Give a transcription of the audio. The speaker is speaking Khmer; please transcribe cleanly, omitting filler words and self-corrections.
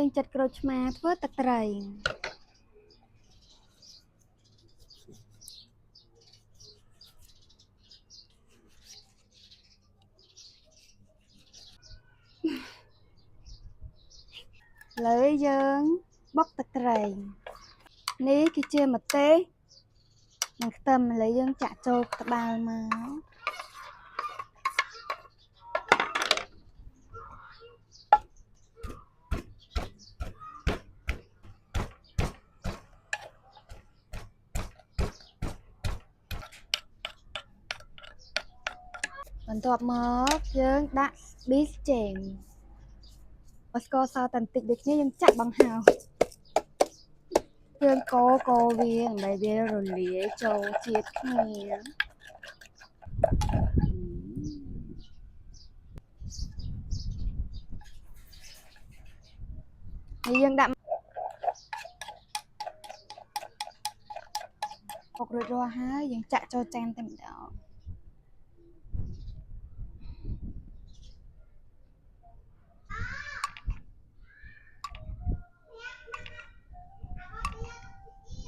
យើងចាត់ក្រូចឆ្មាធ្វើទឹកត្រីលើយើងបុកទឹកត្រីនេះគឺជាម្ទេសនិងខ្ទឹមឥឡូវយើងចាក់ចូលក្បាលមកបន្ទាប់មកយើងដាក់ប៊ីសចេងស្ករសតន្តិចដូចនេះយើងចាក់បង្ហើយើងកូរវាដើម្បីវារលាយចូលជាតិគ្នាហើយយើងដាក់បុករួចរាល់ហើយយើងចាក់ចូលចានតែម្ដង